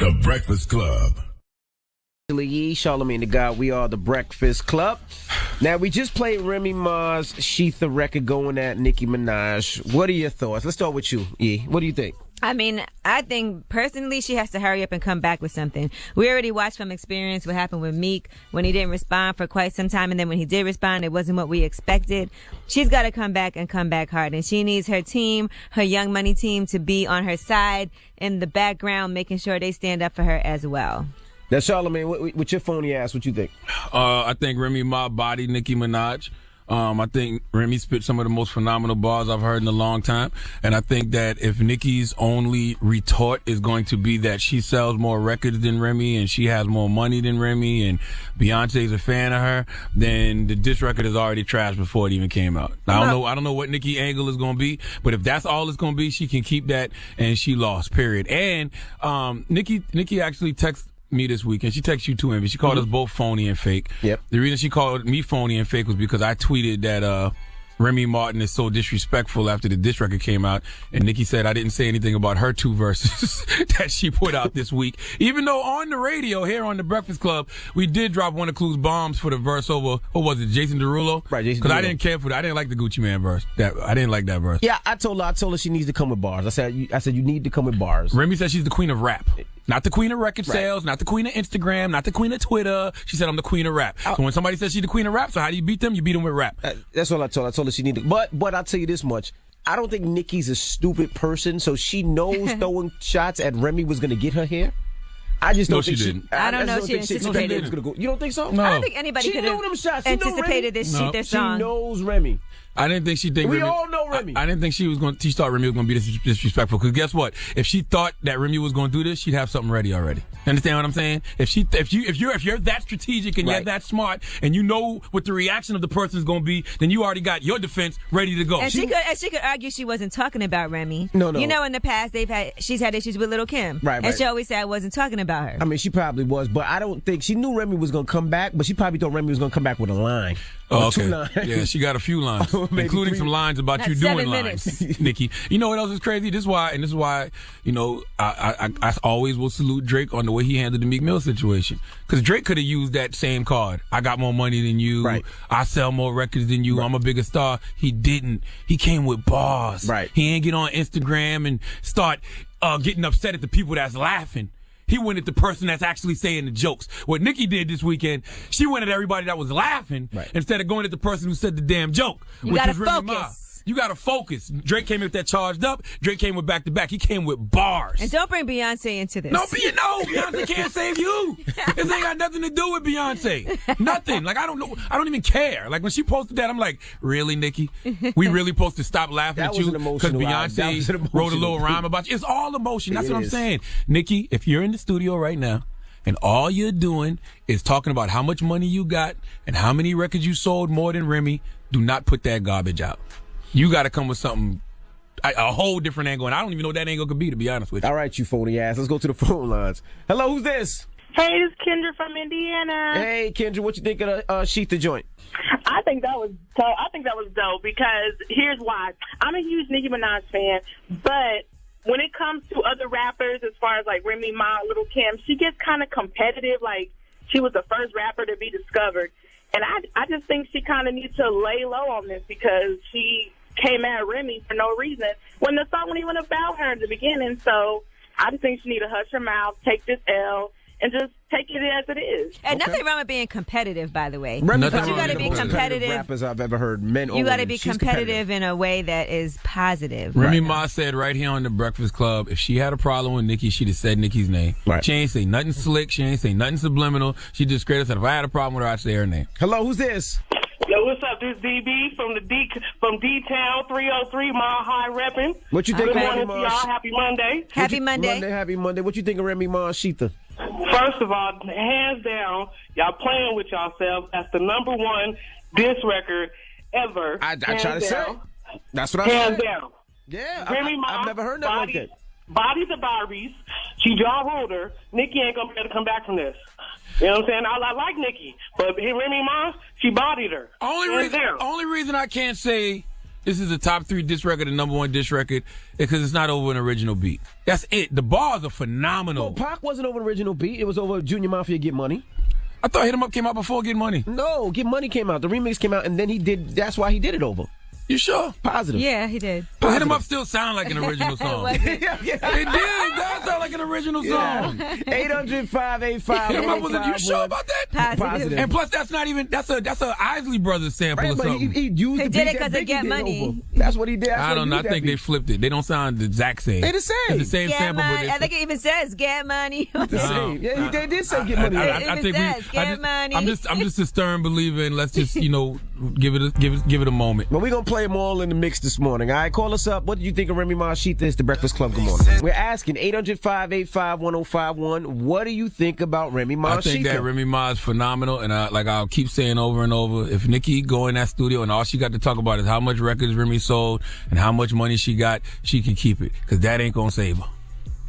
The Breakfast Club. Yee, Charlamagne the God, we are the Breakfast Club. Now, we just played Remy Ma's shEther record going at Nicki Minaj. What are your thoughts? Let's start with you, Yee. What do you think? I mean, I think personally she has to hurry up and come back with something. We already watched from experience what happened with Meek when he didn't respond for quite some time, and then when he did respond, it wasn't what we expected. She's got to come back and come back hard, and she needs her team, her Young Money team, to be on her side in the background, making sure they stand up for her as well. Now, Charlamagne, with your phony ass, what you think? I think Remy Ma bodied Nicki Minaj. I think Remy spit some of the most phenomenal bars I've heard in a long time. And I think that if Nicki's only retort is going to be that she sells more records than Remy and she has more money than Remy and Beyonce's a fan of her, then the diss record is already trashed before it even came out. I don't know what Nicki angle is going to be, but if that's all it's going to be, she can keep that, and she lost, period. And Nicki actually texted me this week, and she texted you too, Envy. She called us both phony and fake. Yep. The reason she called me phony and fake was because I tweeted that Remy Martin is so disrespectful after the diss record came out, and Nicki said I didn't say anything about her two verses that she put out this week. Even though on the radio here on the Breakfast Club, we did drop one of Clue's bombs for the verse over, what was it, Jason Derulo? Right, Jason Derulo. Because I didn't care for that. I didn't like the Gucci Man verse. I didn't like that verse. Yeah, I told her she needs to come with bars. I said you need to come with bars. Remy said she's the queen of rap. Not the queen of record sales, not the queen of Instagram, not the queen of Twitter. She said, I'm the queen of rap. So when somebody says she's the queen of rap, so how do you beat them? You beat them with rap. That's all I told her. I told her she needed. But I'll tell you this much. I don't think Nicki's a stupid person, so she knows throwing shots at Remy was going to get her here. I just don't think she didn't. I don't know if she anticipated it. You don't think so? No. I don't think anybody could have anticipated this shEther song. She knows Remy. I didn't think she think we Remy, all know Remy. I didn't think she thought Remy was going to be disrespectful. Because guess what? If she thought that Remy was going to do this, she'd have something ready already. You understand what I'm saying? If you're that strategic and you're that smart and you know what the reaction of the person is going to be, then you already got your defense ready to go. And she could argue she wasn't talking about Remy. No. You know, in the past she's had issues with Little Kim. Right. And she always said I wasn't talking about her. I mean, she probably was, but I don't think she knew Remy was going to come back, but she probably thought Remy was going to come back with a line. Oh, okay. 2 lines. Yeah, she got a few lines, including some lines about That's you doing 7 lines, Nicki. You know what else is crazy? This is why, you know, I always will salute Drake on the way he handled the Meek Mill situation. Because Drake could have used that same card. I got more money than you. Right. I sell more records than you. Right. I'm a bigger star. He didn't. He came with bars. Right. He ain't get on Instagram and start getting upset at the people that's laughing. He went at the person that's actually saying the jokes. What Nicki did this weekend, she went at everybody that was laughing instead of going at the person who said the damn joke. You gotta focus. You gotta focus. Drake came with that charged up. Drake came with back to back. He came with bars. And don't bring Beyonce into this. No, Beyonce can't save you. This ain't got nothing to do with Beyonce. Nothing. Like, I don't know. I don't even care. Like, when she posted that, I'm like, really, Nicki? We really supposed to stop laughing at you because Beyonce wrote a little rhyme about you? It's all emotion. That's what I'm saying. Nicki, if you're in the studio right now and all you're doing is talking about how much money you got and how many records you sold more than Remy, do not put that garbage out. You got to come with something, a whole different angle, and I don't even know what that angle could be, to be honest with you. All right, you phony ass. Let's go to the phone lines. Hello, who's this? Hey, this is Kendra from Indiana. Hey, Kendra, what you think of the shEther joint? I think that was dope because here's why. I'm a huge Nicki Minaj fan, but when it comes to other rappers, as far as like Remy Ma, Little Kim, she gets kind of competitive. Like, she was the first rapper to be discovered. And I just think she kind of needs to lay low on this because she came at Remy for no reason when the song wasn't even about her in the beginning. So I just think she need to hush her mouth, take this L, and just take it as it is. And nothing wrong with being competitive, by the way. But you got to be competitive. Rappers I've ever heard, men. You got to be competitive in a way that is positive. Remy Ma said right here on the Breakfast Club, if she had a problem with Nicki, she'd have said Nicki's name. Right. She ain't say nothing slick. She ain't say nothing subliminal. She just straight up said, if I had a problem with her, I'd say her name. Hello, who's this? Yo, what's up? This is DB from D-Town 303 Mile High repping. What you think Good of morning Remy to Ma? y'all. Happy Monday. Happy Monday. Happy Monday. What you think of Remy Ma shEther? First of all, hands down, y'all playing with yourselves. That's the #1 diss record ever. I try to say. That's what I hands said. down. Yeah, Remy Ma, I've never heard nothing like that. Body to Barbies. She jaw holder. Nicki ain't gonna be able to come back from this. You know what I'm saying? I like Nicki, but Remy Ma, she bodied her. Only reason I can't say This is a top 3 diss record and number 1 diss record because it's not over an original beat. That's it. The bars are phenomenal. Well, Pac wasn't over the original beat. It was over Junior Mafia Get Money. I thought Hit 'Em Up came out before Get Money. No, Get Money came out. The remix came out, and then that's why he did it over. You sure? Positive. Yeah, he did. But Hit 'Em Up still sound like an original song. Was it? yeah. It did. It does sound like an original song. 800-585. Hit 'Em Up was you sure about that? Positive. And plus, that's not even that's a Isley Brothers sample Right, or but something. he used He the did beat it 'cause that of Biggie Get did Money. over. That's what he did. I don't know. I think they flipped it. They don't sound the exact same. They the same. It's the same Get sample, money. but I think it even says get money. The same. Yeah, they did say Get Money. I think money. I'm just a stern believer, and let's just give it a moment. Well, we're going to play them all in the mix this morning. All right, call us up. What do you think of Remy Ma, shEther? It's the Breakfast Club. Good morning. We're asking 800-585-1051. What do you think about Remy Ma, I think shEther? that Remy Ma is phenomenal, and I'll keep saying over and over, if Nicki go in that studio and all she got to talk about is how much records Remy sold and how much money she got, she can keep it, because that ain't going to save her.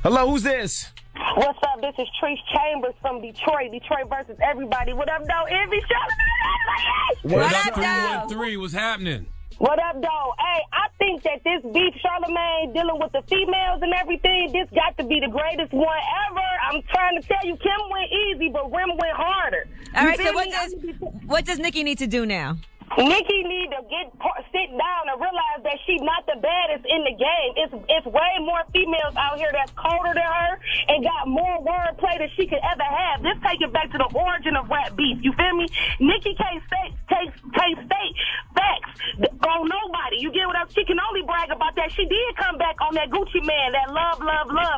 Hello, who's this? What's up? This is Trace Chambers from Detroit. Detroit versus everybody. What up, though? Envy, Charlamagne. What up, though? 313, what's happening? What up, though? Hey, I think that this beef, Charlamagne, dealing with the females and everything, this got to be the greatest one ever. I'm trying to tell you, Kim went easy, but Rem went harder. All right, You so feel me? what does Nicki need to do now? Nicki need to sit down and realize that she's not the baddest in the game. It's way more females out here that's colder than her and got more wordplay than she could ever have. This take it back to the origin of rap beef. You feel me? Nicki can't state facts on nobody. You get what I'm? She can only brag about that. She did come back on that Gucci Man, that love.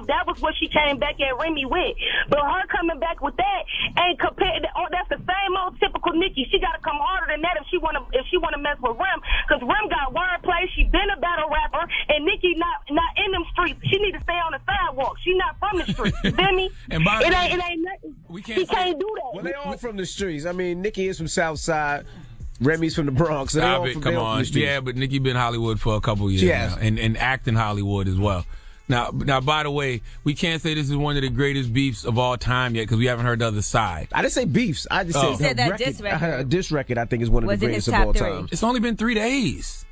That was what she came back at Remy with. But her coming back with that ain't compared. That's the same old typical Nicki. She got to come harder than that if she want to mess with Rem, because Rem got wordplay. She been a battle rapper, and Nicki not in them streets. She need to stay on the sidewalk. She not from the streets. You feel me? And by it ain't nothing. She can't do that. Well, they all from the streets. I mean, Nicki is from South Side. Remy's from the Bronx. So they all Come on. the streets. Yeah, but Nicki been Hollywood for a couple years She has. now, and acting Hollywood as well. Now, by the way, we can't say this is one of the greatest beefs of all time yet because we haven't heard the other side. I didn't say beefs. I just He said the that diss record. A diss record, I think, is one of Was the it his greatest of all top 3? time. It's only been 3 days.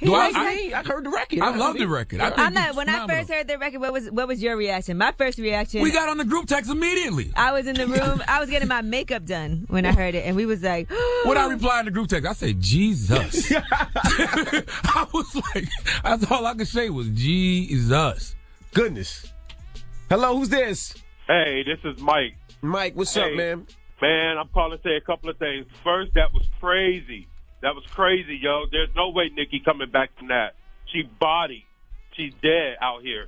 I heard the record. I love the record. I think I'm not. it's When I phenomenal. first heard the record, what was your reaction? My first reaction. We got on the group text immediately. I was in the room. I was getting my makeup done when I heard it, and we was like, When I replied in the group text, I said, Jesus. I was like, that's all I could say was Jesus. Goodness. Hello, who's this? Hey, this is Mike. Mike, what's up, man? Man, I'm calling to say a couple of things. First, that was crazy. That was crazy, yo. There's no way Nicki coming back from that. She bodied. She's dead out here.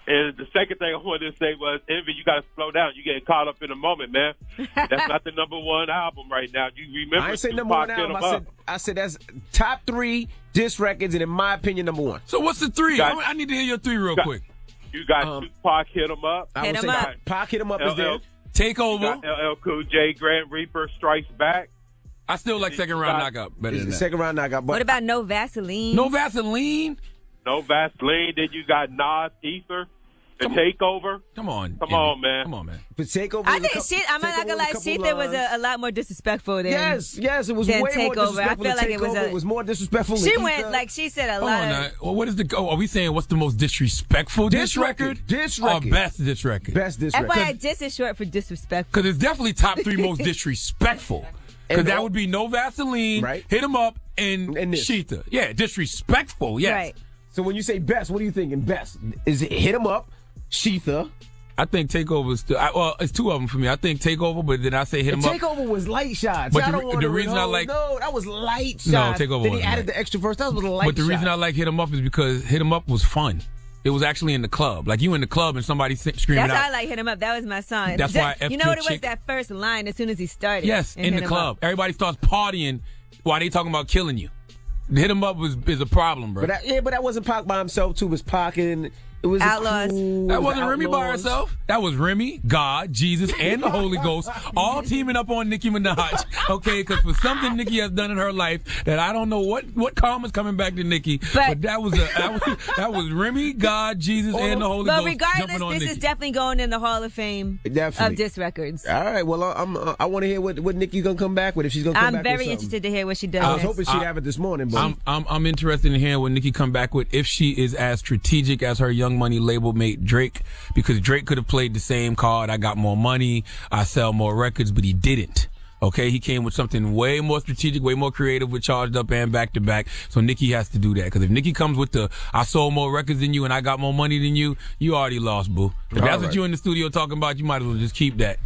And the second thing I wanted to say was, Envy, you got to slow down. You getting caught up in the moment, man. That's not the number 1 album right now. You remember? I didn't say number 1 album. I said that's top 3 diss records, and in my opinion, number 1. So what's the 3? I need to hear your 3 real quick. You got Tupac, Hit 'Em Up. I Hit would 'Em say Up. Pac, Hit 'Em Up is there. Takeover. LL Cool J, Grand Reaper, Strikes Back. I still like second round knockout better than that. Second round knockout. what about No Vaseline? No Vaseline? No Vaseline. Then you got Nas, Ether, The Takeover. Come on. Come on, man. Come on, man. But Takeover. I think I'm not gonna lie. shEther was a lot more disrespectful than. Yes, it was than way more Takeover. disrespectful. I feel like it was more disrespectful. She than went Ether. like she said a Hold lot on of. now. Well, what is are we saying what's the most disrespectful diss record? Diss Or record. best diss record? Best diss record. FYI, diss is short for disrespectful. Because it's definitely top 3 most disrespectful. Because that would be No Vaseline, Right. Hit 'Em Up, and this. shEther. Yeah, disrespectful, yes. Right. So when you say best, what are you thinking best? Is it Hit 'Em Up, shEther? I think Takeover is still, well, it's 2 of them for me. I think Takeover, but then I say Hit 'Em Up. Takeover was light shots. But I the- don't want the to reason I no, like- no, that was light shots. No, Takeover Then he wasn't added light. the extra verse. That was light. But the reason I like Hit 'Em Up is because Hit 'Em Up was fun. It was actually in the club. Like you in the club and somebody screaming That's out. how I like Hit 'Em Up. That was my song. That's why I you F'd know what your it was? chick. That first line as soon as he started. Yes, in the Hit 'Em club. Up. Everybody starts partying while they talking about killing you. Hit 'Em Up is a problem, bro. But that wasn't Pac by himself too. It was Pac and it was Outlaws. Cool, That it was wasn't Remy by Outlaws. herself. That was Remy, God, Jesus, and the Holy Ghost all teaming up on Nicki Minaj. Okay, because for something Nicki has done in her life that I don't know what karma's coming back to Nicki, but that was Remy, God, Jesus, and the Holy Ghost. But regardless, this is definitely going in the Hall of Fame of disc records. All right. Well, I want to hear what Nicki gonna come back with, if she's gonna come back with something. I'm very interested to hear what she does. I was hoping she'd have it this morning, but I'm interested in hearing what Nicki come back with, if she is as strategic as her Young Money label mate Drake, because Drake could have played the same card. I got more money, I sell more records, but he didn't. Okay, he came with something way more strategic, way more creative with Charged Up and Back to Back. So Nicki has to do that. Because if Nicki comes with the I sold more records than you and I got more money than you, you already lost, boo. If that's what you in the studio talking about, you might as well just keep that.